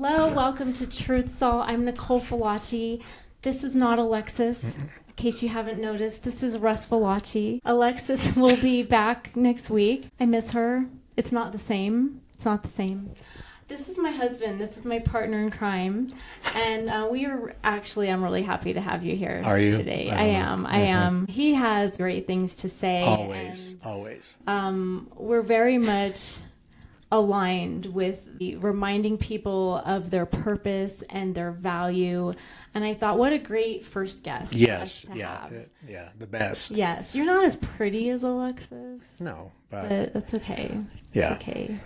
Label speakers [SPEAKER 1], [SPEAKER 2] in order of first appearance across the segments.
[SPEAKER 1] Hello, welcome to Truth Salt. I'm Nicole Faillaci. This is not Alexis. In case you haven't noticed, this is Russ Faillaci. Alexis will be back next week. I miss her. It's not the same. It's not the same. This is my husband. This is my partner in crime. And I'm really happy to have you here
[SPEAKER 2] Are you?
[SPEAKER 1] today. I am. He has great things to say.
[SPEAKER 2] Always.
[SPEAKER 1] We're very much aligned with reminding people of their purpose and their value. And I thought, what a great first guest.
[SPEAKER 2] Yes.
[SPEAKER 1] to have.
[SPEAKER 2] Yeah. The best.
[SPEAKER 1] Yes. You're not as pretty as Alexis.
[SPEAKER 2] No, but
[SPEAKER 1] That's okay.
[SPEAKER 2] Yeah.
[SPEAKER 1] It's okay.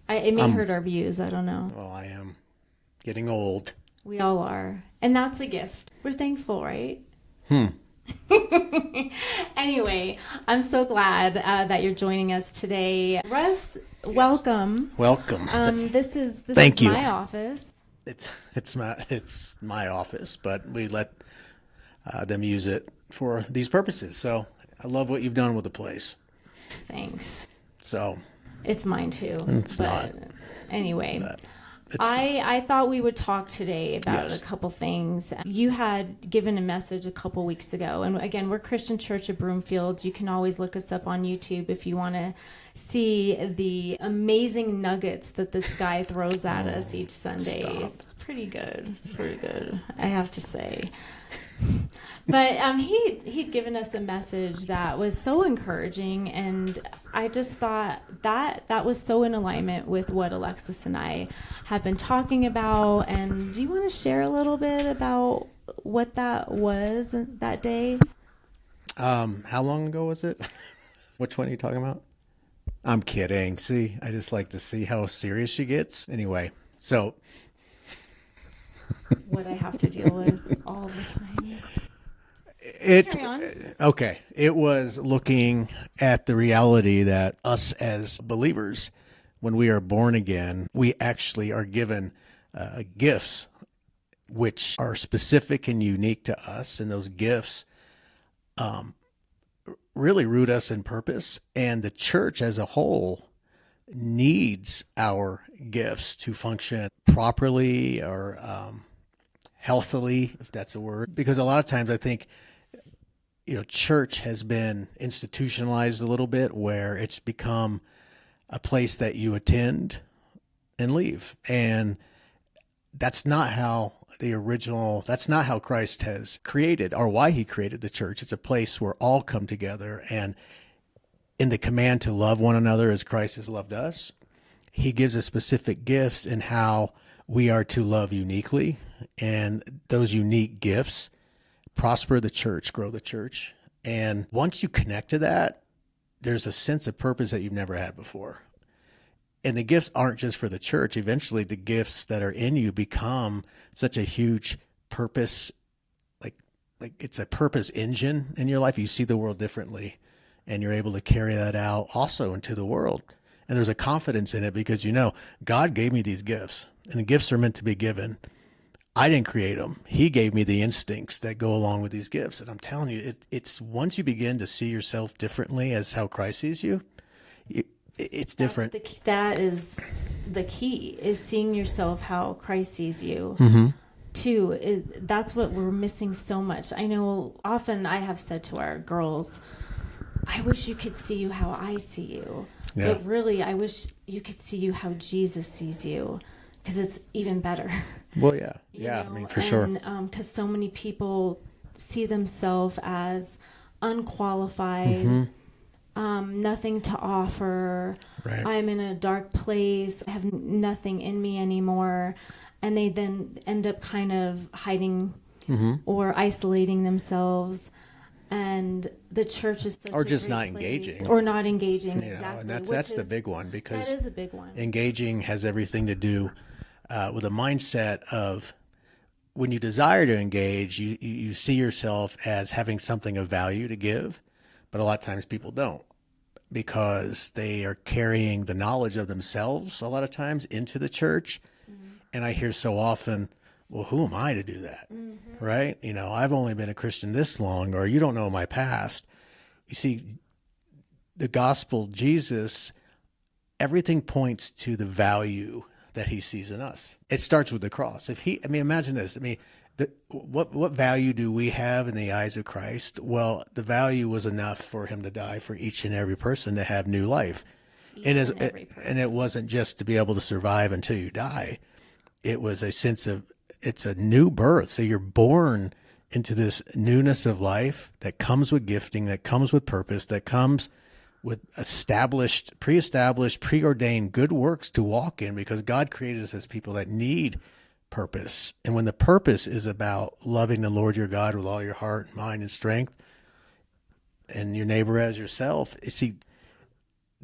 [SPEAKER 1] It may hurt our views. I don't know.
[SPEAKER 2] Well, I am getting old.
[SPEAKER 1] We all are. And that's a gift. We're thankful, right? Anyway, I'm so glad that you're joining us today. Russ, welcome.
[SPEAKER 2] Welcome.
[SPEAKER 1] This is
[SPEAKER 2] Thank you.
[SPEAKER 1] my office.
[SPEAKER 2] It's my office, but we let them use it for these purposes. So I love what you've done with the place.
[SPEAKER 1] Thanks.
[SPEAKER 2] So
[SPEAKER 1] It's mine too.
[SPEAKER 2] It's not.
[SPEAKER 1] Anyway.
[SPEAKER 2] It's
[SPEAKER 1] I thought we would talk today about
[SPEAKER 2] Yes.
[SPEAKER 1] a couple things. You had given a message a couple weeks ago. And again, we're Christian Church of Broomfield. You can always look us up on YouTube if you want to see the amazing nuggets that this guy throws at us each Sunday.
[SPEAKER 2] Stop.
[SPEAKER 1] It's pretty good. I have to say. But he'd given us a message that was so encouraging, and I just thought that was so in alignment with what Alexis and I have been talking about. And do you want to share a little bit about what that was that day?
[SPEAKER 2] how long ago was it? Which one are you talking about? I'm kidding. See, I just like to see how serious she gets. Anyway, so
[SPEAKER 1] What I have to deal with all the time. Carry on.
[SPEAKER 2] Okay. It was looking at the reality that us as believers, when we are born again, we actually are given gifts which are specific and unique to us. And those gifts really root us in purpose. And the church as a whole needs our gifts to function properly or healthily, if that's a word. Because a lot of times I think, church has been institutionalized a little bit, where it's become a place that you attend and leave. And that's not how that's not how Christ has created, or why he created the church. It's a place where all come together, and in the command to love one another as Christ has loved us, he gives us specific gifts in how we are to love uniquely. And those unique gifts prosper the church, grow the church. And once you connect to that, there's a sense of purpose that you've never had before. And the gifts aren't just for the church. Eventually, the gifts that are in you become such a huge purpose, like it's a purpose engine in your life. You see the world differently, and you're able to carry that out also into the world. And there's a confidence in it because God gave me these gifts, and the gifts are meant to be given. I didn't create them. He gave me the instincts that go along with these gifts. And I'm telling you, it's once you begin to see yourself differently as how Christ sees you, it's different.
[SPEAKER 1] That is the key, is seeing yourself how Christ sees you. Too, that's what we're missing so much. I know often I have said to our girls, I wish you could see you how I see you.
[SPEAKER 2] Yeah.
[SPEAKER 1] But really, I wish you could see you how Jesus sees you, because it's even better.
[SPEAKER 2] Well, yeah.
[SPEAKER 1] You
[SPEAKER 2] Yeah,
[SPEAKER 1] know?
[SPEAKER 2] I mean, for sure.
[SPEAKER 1] Because so many people see themselves as unqualified, nothing to offer.
[SPEAKER 2] Right.
[SPEAKER 1] I'm in a dark place. I have nothing in me anymore. And they then end up kind of hiding or isolating themselves. And the church is such
[SPEAKER 2] Or
[SPEAKER 1] a
[SPEAKER 2] just
[SPEAKER 1] great
[SPEAKER 2] not
[SPEAKER 1] place.
[SPEAKER 2] engaging.
[SPEAKER 1] Or not engaging, exactly.
[SPEAKER 2] And that's the big one, because
[SPEAKER 1] that is a big one.
[SPEAKER 2] engaging has everything to do with a mindset of, when you desire to engage, you see yourself as having something of value to give. But a lot of times people don't, because they are carrying the knowledge of themselves a lot of times into the church. And I hear so often, well, who am I to do that? Right? I've only been a Christian this long, or you don't know my past. You see, the gospel, Jesus, everything points to the value that he sees in us. It starts with the cross. Imagine this. What value do we have in the eyes of Christ? Well, the value was enough for him to die for each and every person to have new life. And it wasn't just to be able to survive until you die. It was a sense of, it's a new birth. So you're born into this newness of life that comes with gifting, that comes with purpose, that comes with pre-established, preordained good works to walk in, because God created us as people that need purpose. And when the purpose is about loving the Lord your God with all your heart, mind, and strength, and your neighbor as yourself, see,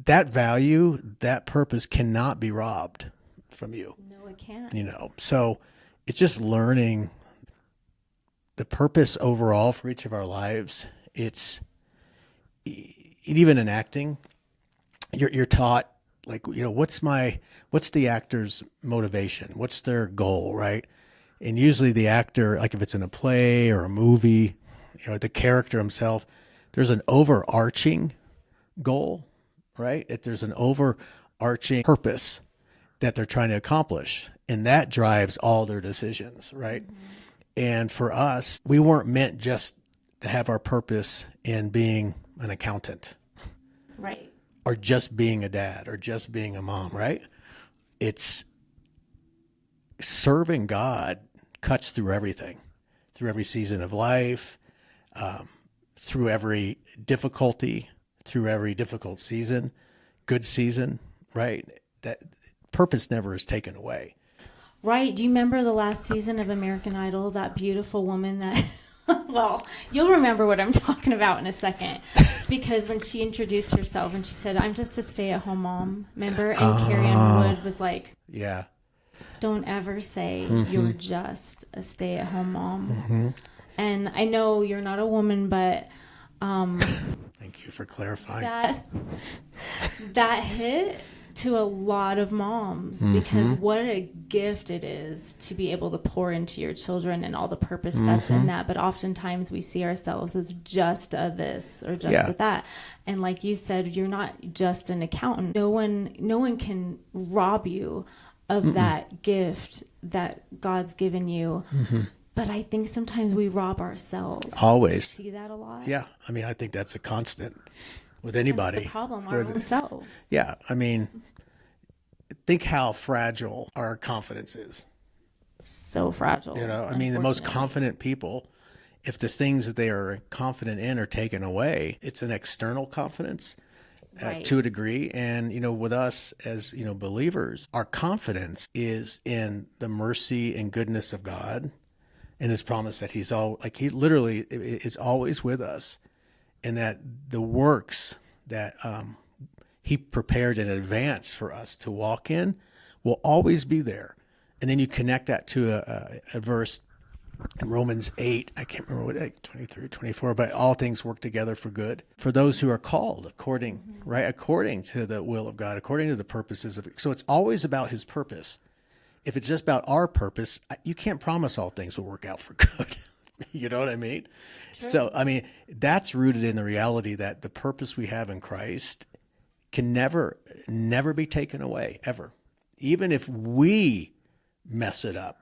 [SPEAKER 2] that value, that purpose cannot be robbed from you.
[SPEAKER 1] No, it can't.
[SPEAKER 2] So it's just learning the purpose overall for each of our lives. It's even in acting, you're taught, like, what's the actor's motivation? What's their goal, right? And usually the actor, like if it's in a play or a movie, the character himself, there's an overarching goal, right? There's an overarching purpose that they're trying to accomplish, and that drives all their decisions, right? Mm-hmm. And for us, we weren't meant just to have our purpose in being an accountant,
[SPEAKER 1] right?
[SPEAKER 2] Or just being a dad, or just being a mom, right? It's serving God cuts through everything, through every season of life, through every difficulty, through every difficult season, good season, right? That purpose never is taken away.
[SPEAKER 1] Right. Do you remember the last season of American Idol, that beautiful woman that, well, you'll remember what I'm talking about in a second, because when she introduced herself and she said, I'm just a stay-at-home mom, remember? And Carrie Underwood was like,
[SPEAKER 2] yeah,
[SPEAKER 1] don't ever say you're just a stay-at-home mom. And I know you're not a woman, but
[SPEAKER 2] thank you for clarifying.
[SPEAKER 1] That hit to a lot of moms, because what a gift it is to be able to pour into your children and all the purpose that's in that. But oftentimes we see ourselves as just a this or just a that. And like you said, you're not just an accountant. No one can rob you of that gift that God's given you. But I think sometimes we rob ourselves.
[SPEAKER 2] Always.
[SPEAKER 1] You see that a lot?
[SPEAKER 2] Yeah. I think that's a constant with anybody.
[SPEAKER 1] That's the problem, our own selves.
[SPEAKER 2] Yeah. Think how fragile our confidence is.
[SPEAKER 1] So fragile.
[SPEAKER 2] The most confident people, if the things that they are confident in are taken away, it's an external confidence to a degree. And, with us as, believers, our confidence is in the mercy and goodness of God and his promise that he literally is always with us, and that the works that he prepared in advance for us to walk in will always be there. And then you connect that to a verse in Romans 8, I can't remember what, 23, 24, but all things work together for good for those who are called according to the will of God, according to the purposes of it. So it's always about his purpose. If it's just about our purpose, you can't promise all things will work out for good. You know what I mean? True. So, that's rooted in the reality that the purpose we have in Christ can never be taken away, ever. Even if we mess it up,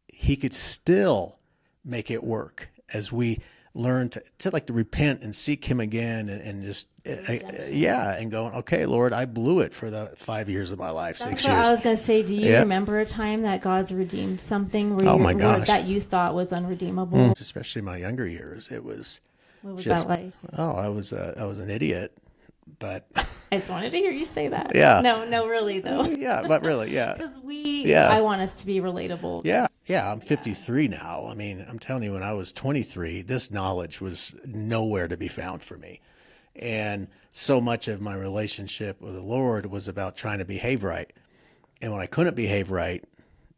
[SPEAKER 2] he could still make it work as we learn to repent and seek him again and just, and going, okay, Lord, I blew it for the 5 years of my life,
[SPEAKER 1] That's
[SPEAKER 2] 6 years.
[SPEAKER 1] I was going to say, do you remember a time that God's redeemed something that you thought was unredeemable?
[SPEAKER 2] Especially in my younger years, it was.
[SPEAKER 1] What was that like?
[SPEAKER 2] Oh, I was an idiot. But
[SPEAKER 1] I just wanted to hear you say that.
[SPEAKER 2] Yeah.
[SPEAKER 1] No, really though.
[SPEAKER 2] Yeah, but really, yeah.
[SPEAKER 1] Because I want us to be relatable.
[SPEAKER 2] Yeah. I'm 53 now. I'm telling you, when I was 23, this knowledge was nowhere to be found for me. And so much of my relationship with the Lord was about trying to behave right. And when I couldn't behave right,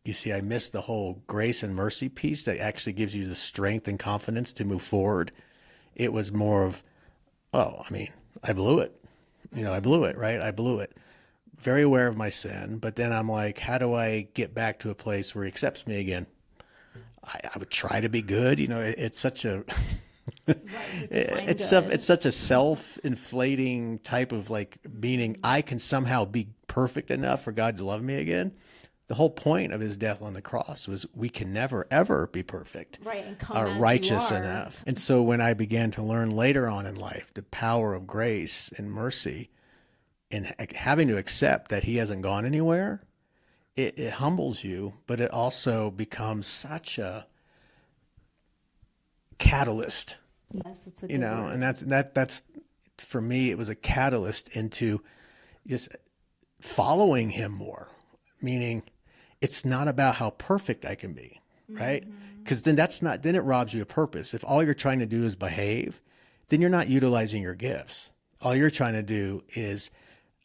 [SPEAKER 2] you see, I missed the whole grace and mercy piece that actually gives you the strength and confidence to move forward. It was more of, I blew it. I blew it, right? I blew it. Very aware of my sin, but then I'm like, how do I get back to a place where he accepts me again? I would try to be good. It's such a, it's such a self-inflating type of meaning I can somehow be perfect enough for God to love me again. The whole point of his death on the cross was we can never, ever be perfect.
[SPEAKER 1] Right. And come
[SPEAKER 2] Are
[SPEAKER 1] as
[SPEAKER 2] righteous
[SPEAKER 1] you are.
[SPEAKER 2] enough. And so when I began to learn later on in life the power of grace and mercy and having to accept that he hasn't gone anywhere, it humbles you, but it also becomes such a catalyst,
[SPEAKER 1] Yes, it's a good word.
[SPEAKER 2] and that's for me, it was a catalyst into just following him more, meaning it's not about how perfect I can be, right? Because then then it robs you of purpose. If all you're trying to do is behave, then you're not utilizing your gifts. All you're trying to do is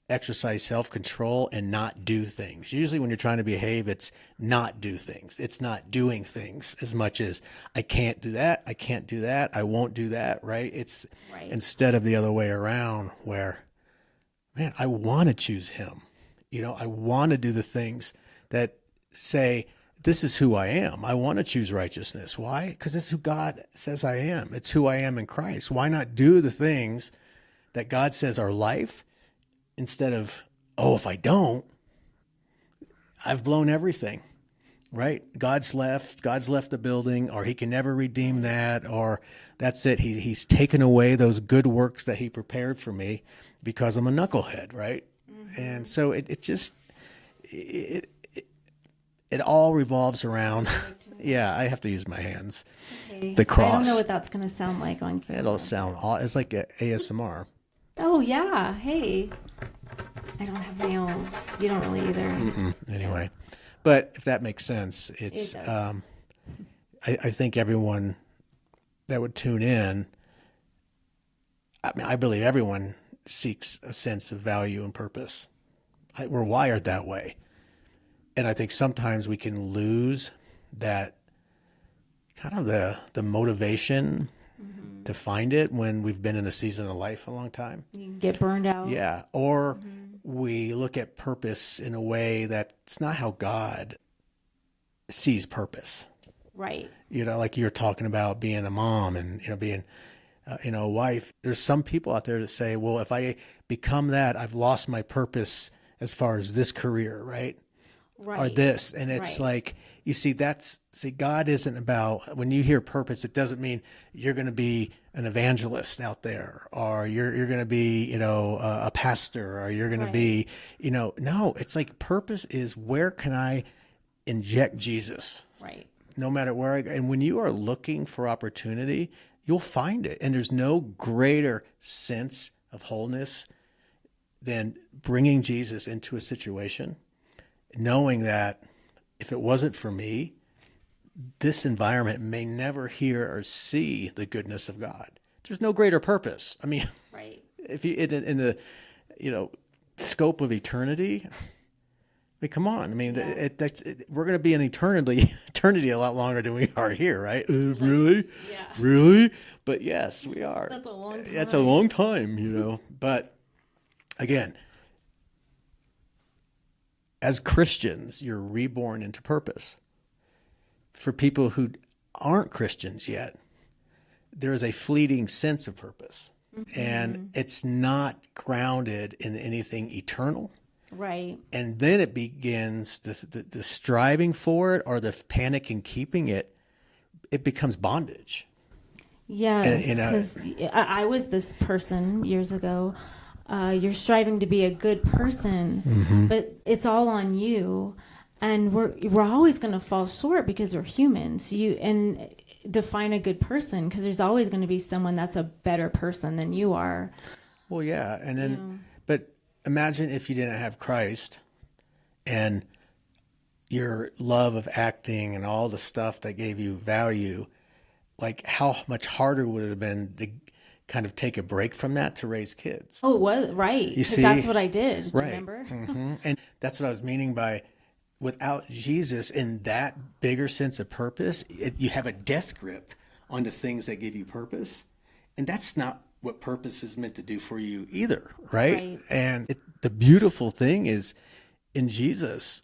[SPEAKER 2] exercise self-control and not do things. Usually when you're trying to behave, it's not do things. It's not doing things as much as I can't do that. I can't do that. I won't do that. Right. It's
[SPEAKER 1] Right.
[SPEAKER 2] instead of the other way around where, man, I want to choose him. I want to do the things that say, this is who I am. I want to choose righteousness. Why? Because it's who God says I am. It's who I am in Christ. Why not do the things that God says are life instead of, oh, if I don't, I've blown everything, right? God's left the building, or he can never redeem that, or that's it. He's taken away those good works that he prepared for me because I'm a knucklehead, right? And so it all revolves around, yeah, I have to use my hands.
[SPEAKER 1] Okay.
[SPEAKER 2] The cross.
[SPEAKER 1] I don't know what that's going to sound like on camera.
[SPEAKER 2] It'll sound, it's like a ASMR.
[SPEAKER 1] Oh, yeah. Hey. I don't have nails. You don't really either.
[SPEAKER 2] Anyway, but if that makes sense, it's,
[SPEAKER 1] It does.
[SPEAKER 2] I think everyone that would tune in, I believe everyone seeks a sense of value and purpose. We're wired that way. And I think sometimes we can lose that kind of the motivation to find it when we've been in a season of life a long time.
[SPEAKER 1] You can get burned out.
[SPEAKER 2] Yeah. Or we look at purpose in a way that's not how God sees purpose.
[SPEAKER 1] Right.
[SPEAKER 2] Like you're talking about being a mom and, being, a wife. There's some people out there that say, well, if I become that, I've lost my purpose as far as this career, right?
[SPEAKER 1] Right.
[SPEAKER 2] Or this. And it's
[SPEAKER 1] Right.
[SPEAKER 2] like, you see, God isn't about, when you hear purpose, it doesn't mean you're going to be an evangelist out there, or you're going to be, a pastor, or you're going to be, no, it's like purpose is where can I inject Jesus?
[SPEAKER 1] Right.
[SPEAKER 2] No matter where I go. And when you are looking for opportunity, you'll find it. And there's no greater sense of wholeness than bringing Jesus into a situation, knowing that if it wasn't for me, this environment may never hear or see the goodness of God. There's no greater purpose. I mean,
[SPEAKER 1] Right.
[SPEAKER 2] if you in the scope of eternity, I mean, come on. I mean, we're going to be in eternity a lot longer than we are here, right? Really?
[SPEAKER 1] Yeah.
[SPEAKER 2] Really? But yes, we are.
[SPEAKER 1] That's a long time.
[SPEAKER 2] That's a long time, But again, as Christians, you're reborn into purpose. For people who aren't Christians yet, there is a fleeting sense of purpose. And it's not grounded in anything eternal.
[SPEAKER 1] Right.
[SPEAKER 2] And then it begins the striving for it, or the panic in keeping it. It becomes bondage.
[SPEAKER 1] Yes, because I was this person years ago. You're striving to be a good person, but it's all on you, and we're always going to fall short because we're humans. And define a good person, because there's always going to be someone that's a better person than you are.
[SPEAKER 2] Well, yeah, and then but imagine if you didn't have Christ, and your love of acting and all the stuff that gave you value. Like, how much harder would it have been to kind of take a break from that to raise kids?
[SPEAKER 1] Oh, it was right.
[SPEAKER 2] You see,
[SPEAKER 1] that's what I did.
[SPEAKER 2] Right.
[SPEAKER 1] Remember?
[SPEAKER 2] And that's what I was meaning by, without Jesus in that bigger sense of purpose, you have a death grip on the things that give you purpose. And that's not what purpose is meant to do for you either, right? And the beautiful thing is, in Jesus,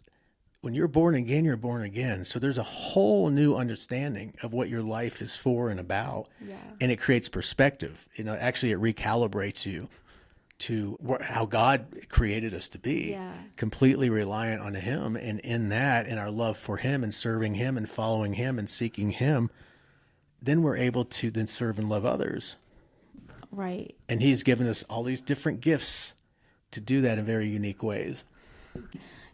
[SPEAKER 2] when you're born again, you're born again. So there's a whole new understanding of what your life is for and about.
[SPEAKER 1] Yeah.
[SPEAKER 2] And it creates perspective. Actually, it recalibrates you to how God created us to be,
[SPEAKER 1] Yeah.
[SPEAKER 2] completely reliant on him. And in that, in our love for him and serving him and following him and seeking him, then we're able to then serve and love others.
[SPEAKER 1] Right.
[SPEAKER 2] And he's given us all these different gifts to do that in very unique ways.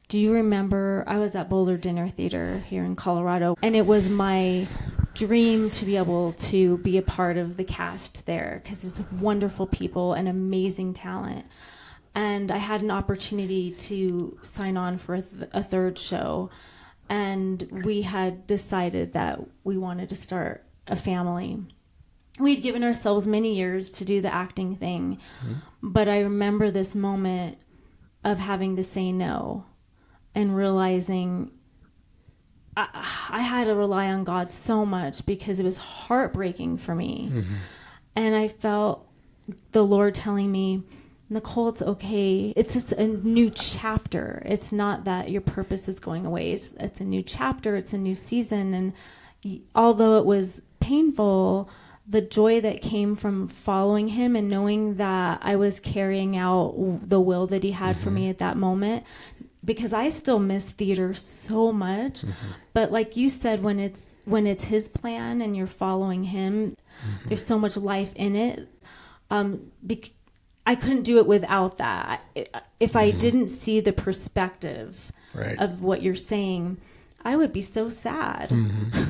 [SPEAKER 1] Do you remember I was at Boulder Dinner Theater here in Colorado, and it was my dream to be able to be a part of the cast there because there's wonderful people and amazing talent. And I had an opportunity to sign on for a third show, and we had decided that we wanted to start a family. We'd given ourselves many years to do the acting thing, but I remember this moment of having to say no and realizing I had to rely on God so much because it was heartbreaking for me. And I felt the Lord telling me, Nicole, it's okay. It's just a new chapter. It's not that your purpose is going away. It's a new chapter. It's a new season. And although it was painful, the joy that came from following him and knowing that I was carrying out the will that he had for me at that moment, because I still miss theater so much. But like you said, when it's his plan and you're following him, there's so much life in it. I couldn't do it without that. If I didn't see the perspective of what you're saying, I would be so sad.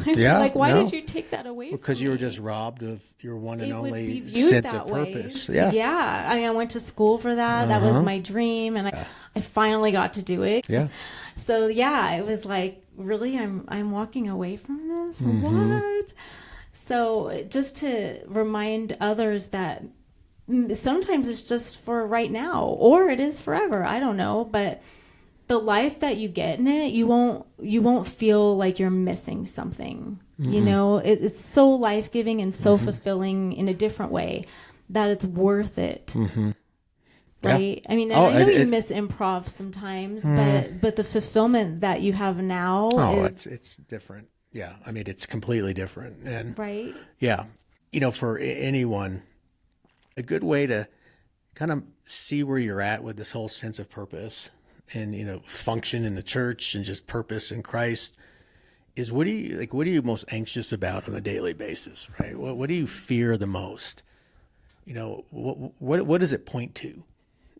[SPEAKER 2] Yeah,
[SPEAKER 1] like, why did you take that away from me?
[SPEAKER 2] Because you were just robbed of your one and
[SPEAKER 1] It would be
[SPEAKER 2] only
[SPEAKER 1] viewed
[SPEAKER 2] sense
[SPEAKER 1] that
[SPEAKER 2] of
[SPEAKER 1] way.
[SPEAKER 2] purpose. Yeah.
[SPEAKER 1] Yeah. I mean, I went to school for that. That was my dream. And I finally got to do it.
[SPEAKER 2] Yeah.
[SPEAKER 1] So yeah, it was like, really, I'm walking away from this? What? So just to remind others that sometimes it's just for right now, or it is forever. I don't know, but the life that you get in it, you won't feel like you're missing something. You know, it's so life-giving and so fulfilling in a different way that it's worth it. Right? Yeah. I mean, I know you miss improv sometimes, but the fulfillment that you have now
[SPEAKER 2] it's different. Yeah. I mean, it's completely different. And
[SPEAKER 1] right?
[SPEAKER 2] Yeah. You know, for anyone, a good way to kind of see where you're at with this whole sense of purpose and, you know, function in the church and just purpose in Christ is what are you most anxious about on a daily basis, right? What do you fear the most? You know, what does it point to?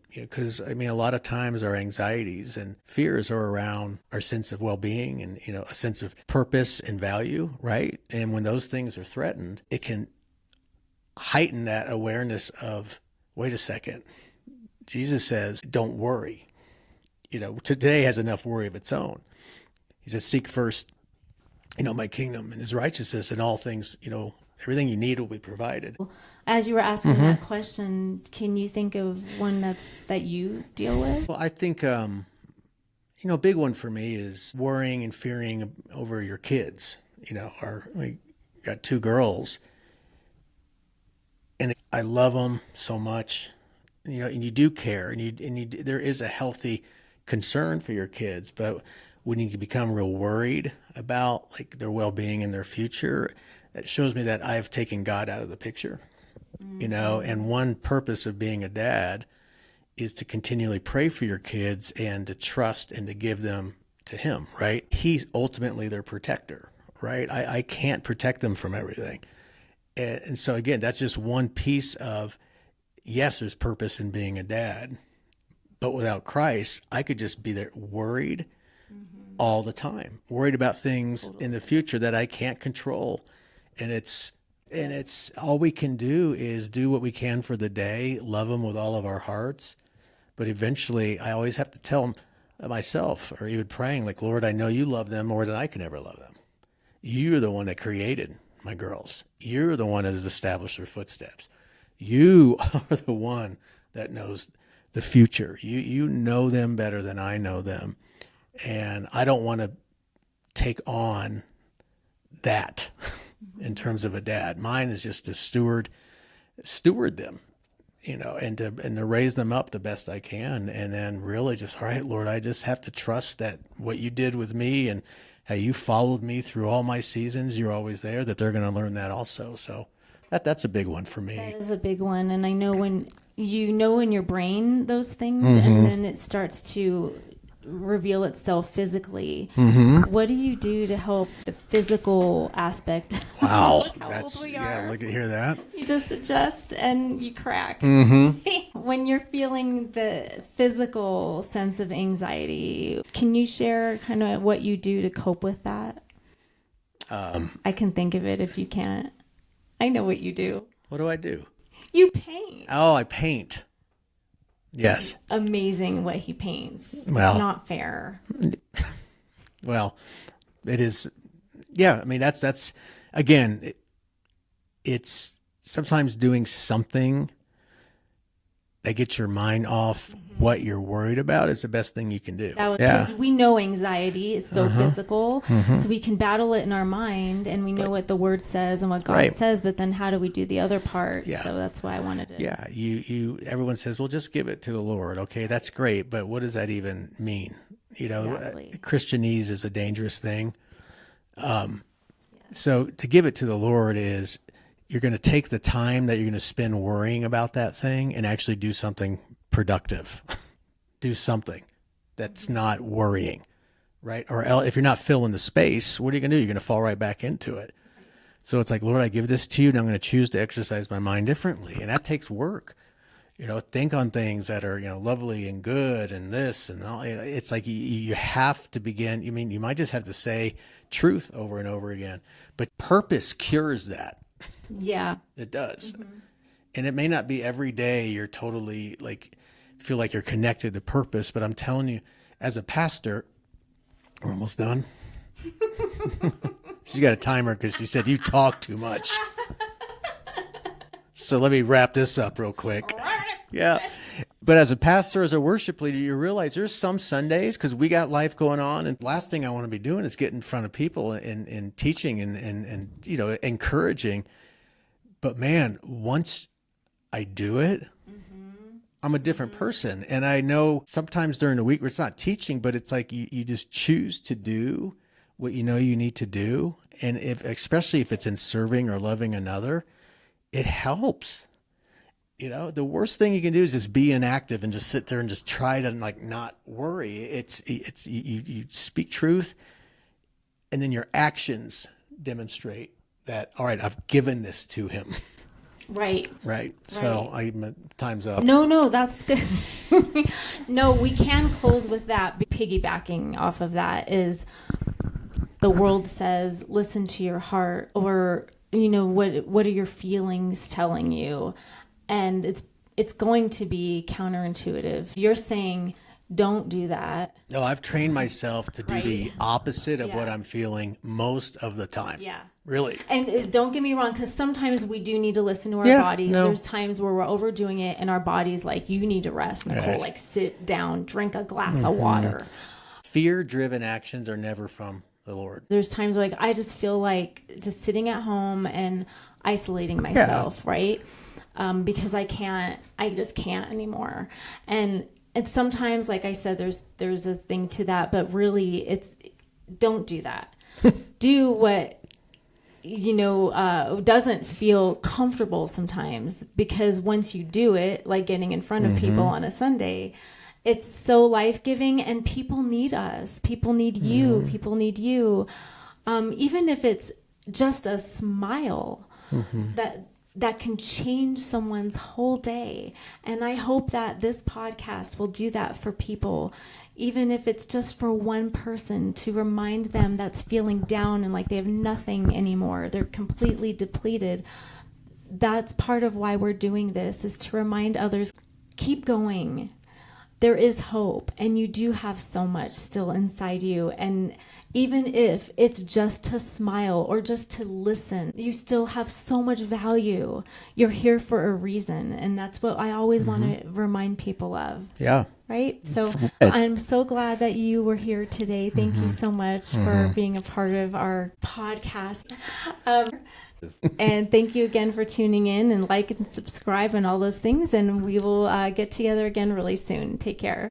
[SPEAKER 2] You know, because I mean, a lot of times our anxieties and fears are around our sense of well-being and, you know, a sense of purpose and value, right? And when those things are threatened, it can heighten that awareness of, wait a second, Jesus says, don't worry. You know, today has enough worry of its own. He says, seek first, you know, my kingdom and his righteousness, and all things, you know, everything you need will be provided.
[SPEAKER 1] As you were asking that question, can you think of one that you deal with?
[SPEAKER 2] Well, I think, you know, a big one for me is worrying and fearing over your kids. You know, we got 2 girls, and I love them so much, you know, and you do care, and there is a healthy concern for your kids, but when you become real worried about like their well-being and their future, it shows me that I've taken God out of the picture, you know, and one purpose of being a dad is to continually pray for your kids and to trust and to give them to him, right? He's ultimately their protector, right? I can't protect them from everything. And so again, that's just one piece of, yes, there's purpose in being a dad, but without Christ, I could just be there worried all the time, worried about things in the future that I can't control. And it's all we can do is do what we can for the day, love them with all of our hearts. But eventually I always have to tell them myself, or even praying like, Lord, I know you love them more than I can ever love them. You're the one that created my girls. You're the one that has established their footsteps. You are the one that knows the future. You know them better than I know them. And I don't want to take on that in terms of a dad. Mine is just to steward them, you know, and to raise them up the best I can. And then really just, all right, Lord, I just have to trust that what you did with me and how you followed me through all my seasons, you're always there, that they're going to learn that also. So that's a big one for me.
[SPEAKER 1] That is a big one. And I know when you know in your brain those things, and then it starts to reveal itself physically. What do you do to help the physical aspect?
[SPEAKER 2] Wow.
[SPEAKER 1] Look how old we are.
[SPEAKER 2] Look at hear that.
[SPEAKER 1] You just adjust and you crack. When you're feeling the physical sense of anxiety, can you share kind of what you do to cope with that? I can think of it if you can't. I know what you do.
[SPEAKER 2] What do I do?
[SPEAKER 1] You paint.
[SPEAKER 2] Oh, I paint. Yes.
[SPEAKER 1] It's amazing what he paints.
[SPEAKER 2] Well,
[SPEAKER 1] it's not fair.
[SPEAKER 2] Well, it is. Yeah. I mean, that's again, it's sometimes doing something that gets your mind off what you're worried about is the best thing you can do.
[SPEAKER 1] Because we know anxiety is so physical, so we can battle it in our mind, and we know what the word says and what God says, but then how do we do the other part?
[SPEAKER 2] Yeah.
[SPEAKER 1] So that's why I wanted to.
[SPEAKER 2] Yeah, everyone says, well, just give it to the Lord. Okay, that's great, but what does that even mean? You know, Christianese is a dangerous thing. So to give it to the Lord is you're going to take the time that you're going to spend worrying about that thing and actually do something productive. Do something that's not worrying, right? Or if you're not filling the space, what are you going to do? You're going to fall right back into it. So it's like, Lord, I give this to you, and I'm going to choose to exercise my mind differently. And that takes work. You know, think on things that are, lovely and good and this and all. It's like you have to begin. I mean, you might just have to say truth over and over again, but purpose cures that.
[SPEAKER 1] Yeah.
[SPEAKER 2] It does. And it may not be every day you're totally feel like you're connected to purpose, but I'm telling you, as a pastor, we're almost done. She got a timer because she said you talk too much. So let me wrap this up real quick. Yeah. But as a pastor, as a worship leader, you realize there's some Sundays because we got life going on. And last thing I want to be doing is get in front of people and teaching and encouraging. But man, once I do it, I'm a different person. And I know sometimes during the week where it's not teaching, but it's like you just choose to do what you know you need to do. And especially if it's in serving or loving another, it helps. The worst thing you can do is just be inactive and just sit there and just try to not worry. It's you speak truth, and then your actions demonstrate that, all right, I've given this to him.
[SPEAKER 1] Right.
[SPEAKER 2] So time's up.
[SPEAKER 1] No, that's good. No, we can close with that. Piggybacking off of that is the world says, listen to your heart, or, what are your feelings telling you? And it's going to be counterintuitive. You're saying, don't do that.
[SPEAKER 2] No, I've trained myself to do the opposite of what I'm feeling most of the time.
[SPEAKER 1] Yeah.
[SPEAKER 2] Really.
[SPEAKER 1] And don't get me wrong, because sometimes we do need to listen to our bodies. No. There's times where we're overdoing it and our body's like, you need to rest, Nicole. Like, sit down, drink a glass of water.
[SPEAKER 2] Fear-driven actions are never from the Lord.
[SPEAKER 1] There's times like I just feel like just sitting at home and isolating myself, right? Because I just can't anymore. And sometimes, like I said, there's a thing to that, but really don't do that. Do what, doesn't feel comfortable sometimes, because once you do it, like getting in front of people on a Sunday, it's so life-giving, and people need us. People need you. People need you. Even if it's just a smile that can change someone's whole day. And I hope that this podcast will do that for people, even if it's just for one person, to remind them that's feeling down and like they have nothing anymore. They're completely depleted. That's part of why we're doing this, is to remind others, keep going. There is hope, and you do have so much still inside you. And even if it's just to smile or just to listen, you still have so much value. You're here for a reason. And that's what I always want to remind people of.
[SPEAKER 2] Yeah.
[SPEAKER 1] Right? So I'm so glad that you were here today. Thank you so much for being a part of our podcast. And thank you again for tuning in, and like and subscribe and all those things. And we will get together again really soon. Take care.